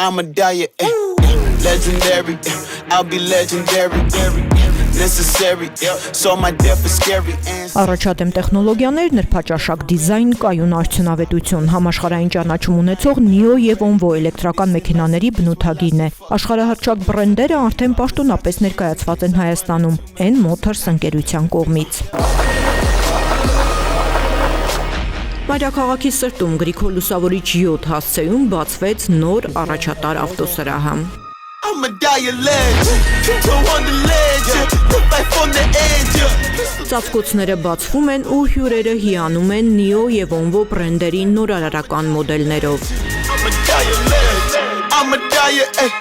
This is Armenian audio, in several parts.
I'm a diet, legendary, I'll be legendary, necessary, so my death is scary. Առաջադեմ տեխնոլոգիաներ, նրբաճաշակ դիզայն, կայուն արդյունավետություն, համաշխարհային ճանաչում ունեցող NIO եւ ONVO էլեկտրական մեքենաների բնութագիրն է։ Աշխարհահռչակ բրենդերը արդեն պաշտոնապես ներկայացված են Հայաստանում N Motors ընկերության կողմից։ Մայրաքաղաքի սրտում Գրիգոր Լուսավորիչ 7 հասցեում բացվեց նոր առաջատար ավտոսրահը։ I'm a dire legend, go on the legend, fight from the edge. Ծածկոցները բացվում են ու հյուրերը հիանում են NIO եւ ONVO բրենդերի նորարարական մոդելներով։ I'm a dire legend, I'm a dire.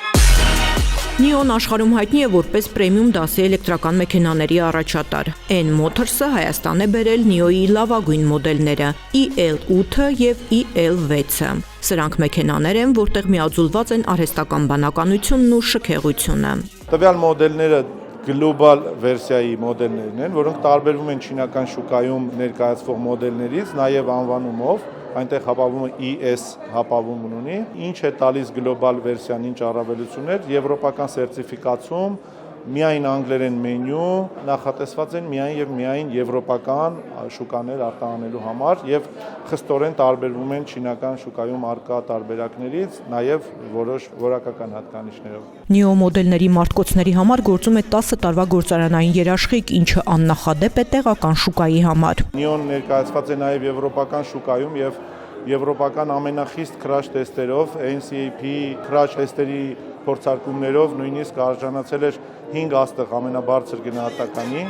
NIO-ն աշխարհում հայտնի է որպես պրեմիում դասի էլեկտրական մեքենաների առաջատար։ N Motors-ը Հայաստան է բերել NIO-ի լավագույն մոդելները EL8-ը եւ EL6-ը։ Սրանք մեքենաներ են, որտեղ միաձուլված են արհեստական բանականությունն ու շքեղությունը։ Տվյալ մոդելները գլոբալ վերսիայի մոդելներն են, որոնք տարբերվում են չինական շուկայում ներկայացվող մոդելներից, նաև անվանումով, այնտեղ հապավումը ES հապավում ունի, ինչ է տալիս գլոբալ վերսիան, ինչ առավելություններ, եվրոպական սերտիֆիկացում, միայն անգլերեն մենյու, նախատեսված են միայն եւ միայն եվրոպական շուկաներ արտահանելու համար եւ խստորեն տարբերվում են չինական շուկայում արկա տարբերակներից, նաեւ որոշ որակական հատկանիշներով։ NIO մոդելների մարտկոցների համար գործում է 10 տարվա գործարանային երաշխիք, ինչը աննախադեպ է տեղական շուկայի համար։ NIO-ն ներկայացված է նաեւ եվրոպական շուկայում եւ եվրոպական ամենախիստ քրաշ տեստերով, NCAP քրաշ տեստերի փորձարկումներով նույնիսկ արժանացել էր 5 աստղ ամենաբարձր գնահատականի։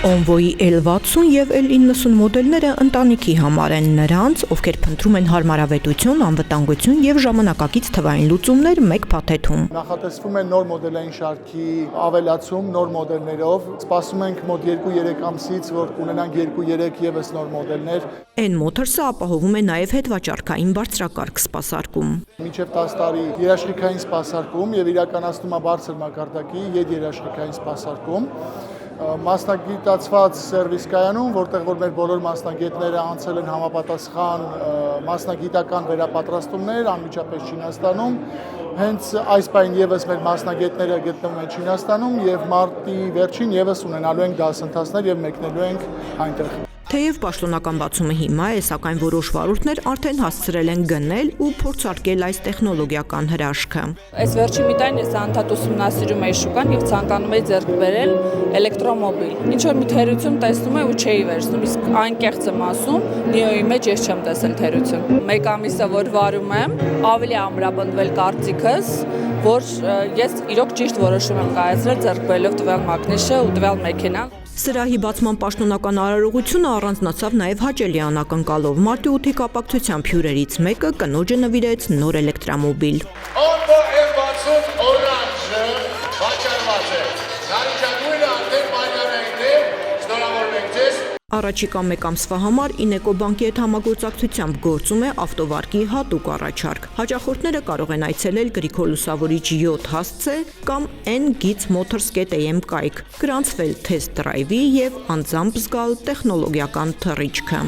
ONVO-ի L60 եւ L90 մոդելները ընտանիքի համար են նրանց, ովքեր փնտրում են հարմարավետություն, անվտանգություն եւ ժամանակակից թվային լուծումներ մեկ փաթեթում։ Նախատեսվում է նոր մոդելային շարքի ավելացում նոր մոդելներով։ Սպասում ենք մոտ 2-3 ամսից, որ կունենանք 2-3 եւս նոր մոդելներ։ N Motors-ը ապահովում է նաեւ հետվաճառքային բարձրակարգ սպասարկում։ Մինչև 10 տարի երաշխիքային սպասարկում եւ իրականացնում է բարձր մակարդակի երաշխիքային սպասարկում։ Մասնագիտացված սերվիս կայանում, որտեղ որ մեր բոլոր մասնագետները անցել են համապատասխան մասնագիտական վերապատրաստումներ անմիջապես Չինաստանում, հենց այս պայն եւս մեր մասնագետները գտնվում են Չինաստանում եւ մարտի վերջին եւս ունենալու ենք դասընթացներ եւ մեկնելու ենք այնտեղ։ Թեև պաշտոնական բացումը հիմա է, սակայն որոշ վարորդներ արդեն հասցրել են գնել ու փորձարկել այս տեխնոլոգիական հրաշքը։ Այս վերջի մի տարին ես անդադ ուսումնասիրում էի շուկան եւ ցանկանում էի ձեռք բերել էլեկտրոմոբիլ։ Ինչ որ մի թերություն տեսնում եմ ու չէի վերցնում, իսկ այն կեղծ եմ ասում, NIO-ի մեջ ես չեմ տեսել թերություն։ Մեկ ամիսը որ վարում եմ, ավելի ամրապնդվել կարծիքս, որ ես իրոք ճիշտ որոշում եմ կայացրել ձեռք բերելով տվյալ մագնիշը ու տվյալ մեքենան։ Սրահի բացման պաշտոնական արարողությունը առանձնացավ նաև հաճելի անակնկալով։ Մարտի 8-ի կապակցությամբ հյուրերից մեկը կնոջը նվիրեց նոր էլեկտրամոբիլ։ ONVO M60 օրանժը վաճառված է։ Նարիջագույնը արդեն պայմանային է, շնորհավորում ձեզ։ Առաջիկա մեկ ամսվա համար Ineco բանկի հետ համագործակցությամբ գործում է ավտովարկի հատուկ առաջարկ։ Հաճախորդները կարող են այցելել Գրիգոր Լուսավորիչ 7 հասցե կամ n-motors.am կայք, գրանցվել թեստ դրայվի եւ անձամբ զգալ տեխնոլոգիական թռիչքը։